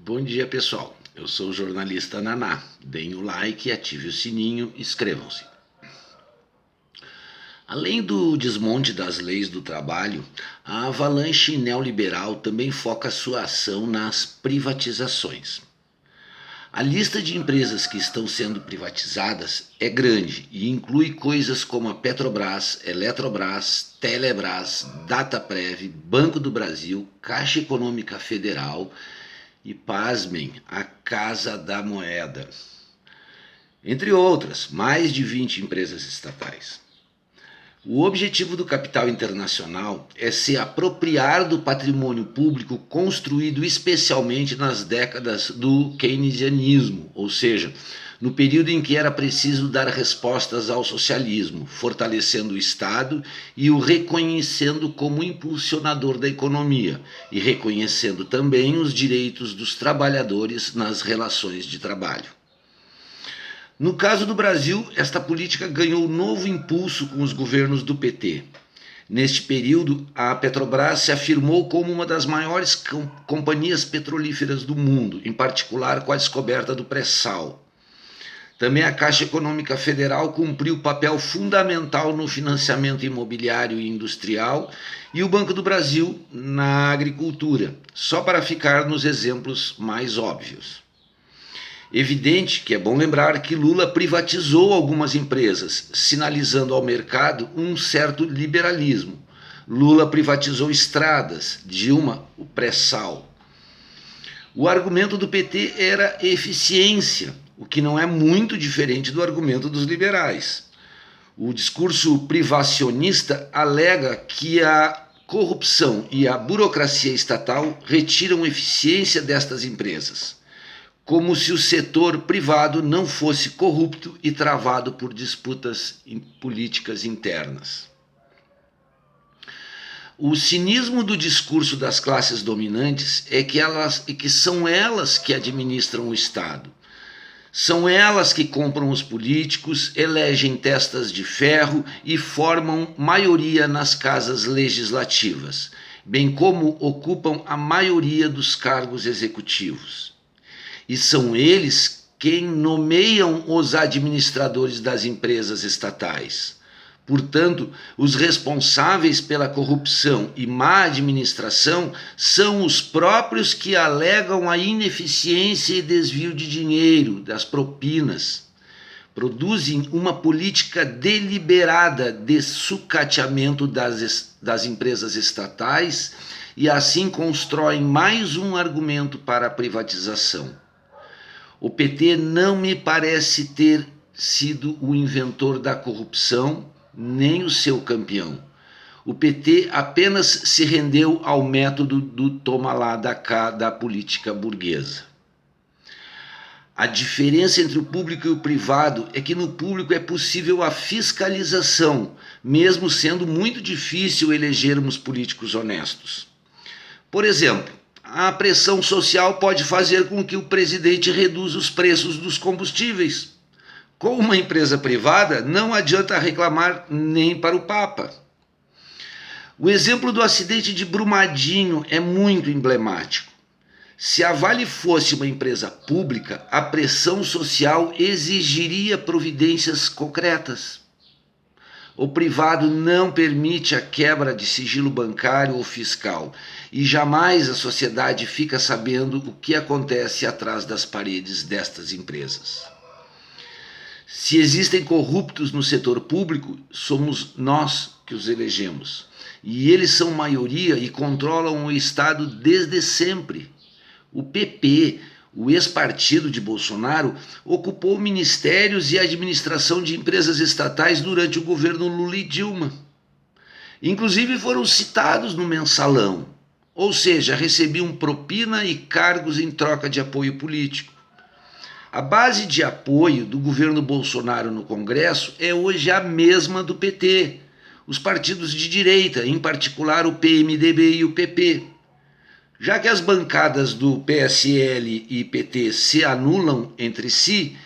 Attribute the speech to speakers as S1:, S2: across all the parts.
S1: Bom dia, pessoal. Eu sou o jornalista Naná. Deem o like, ative o sininho, inscrevam-se. Além do desmonte das leis do trabalho, a avalanche neoliberal também foca sua ação nas privatizações. A lista de empresas que estão sendo privatizadas é grande e inclui coisas como a Petrobras, Eletrobras, Telebrás, Dataprev, Banco do Brasil, Caixa Econômica Federal e, pasmem, a Casa da Moeda. Entre outras, mais de 20 empresas estatais. O objetivo do capital internacional é se apropriar do patrimônio público construído especialmente nas décadas do keynesianismo, ou seja, no período em que era preciso dar respostas ao socialismo, fortalecendo o Estado e o reconhecendo como impulsionador da economia e reconhecendo também os direitos dos trabalhadores nas relações de trabalho. No caso do Brasil, esta política ganhou novo impulso com os governos do PT. Neste período, a Petrobras se afirmou como uma das maiores companhias petrolíferas do mundo, em particular com a descoberta do pré-sal. Também a Caixa Econômica Federal cumpriu papel fundamental no financiamento imobiliário e industrial e o Banco do Brasil na agricultura, só para ficar nos exemplos mais óbvios. Evidente que é bom lembrar que Lula privatizou algumas empresas, sinalizando ao mercado um certo liberalismo. Lula privatizou estradas, Dilma o pré-sal. O argumento do PT era eficiência, o que não é muito diferente do argumento dos liberais. O discurso privacionista alega que a corrupção e a burocracia estatal retiram eficiência destas empresas, como se o setor privado não fosse corrupto e travado por disputas políticas internas. O cinismo do discurso das classes dominantes é que são elas que administram o Estado. São elas que compram os políticos, elegem testas de ferro e formam maioria nas casas legislativas, bem como ocupam a maioria dos cargos executivos. E são eles quem nomeiam os administradores das empresas estatais. Portanto, os responsáveis pela corrupção e má administração são os próprios que alegam a ineficiência e desvio de dinheiro, das propinas. Produzem uma política deliberada de sucateamento das empresas estatais e assim constroem mais um argumento para a privatização. O PT não me parece ter sido o inventor da corrupção, nem o seu campeão. O PT apenas se rendeu ao método do toma lá da cá da política burguesa. A diferença entre o público e o privado é que no público é possível a fiscalização, mesmo sendo muito difícil elegermos políticos honestos. Por exemplo, a pressão social pode fazer com que o presidente reduza os preços dos combustíveis. Com uma empresa privada, não adianta reclamar nem para o Papa. O exemplo do acidente de Brumadinho é muito emblemático. Se a Vale fosse uma empresa pública, a pressão social exigiria providências concretas. O privado não permite a quebra de sigilo bancário ou fiscal e jamais a sociedade fica sabendo o que acontece atrás das paredes destas empresas. Se existem corruptos no setor público, somos nós que os elegemos. E eles são maioria e controlam o Estado desde sempre. O PP, o ex-partido de Bolsonaro, ocupou ministérios e administração de empresas estatais durante o governo Lula e Dilma. Inclusive foram citados no mensalão, ou seja, recebiam propina e cargos em troca de apoio político. A base de apoio do governo Bolsonaro no Congresso é hoje a mesma do PT, os partidos de direita, em particular o PMDB e o PP. Já que as bancadas do PSL e PT se anulam entre si,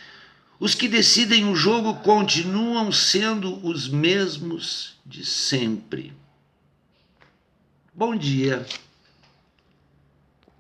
S1: os que decidem o jogo continuam sendo os mesmos de sempre. Bom dia.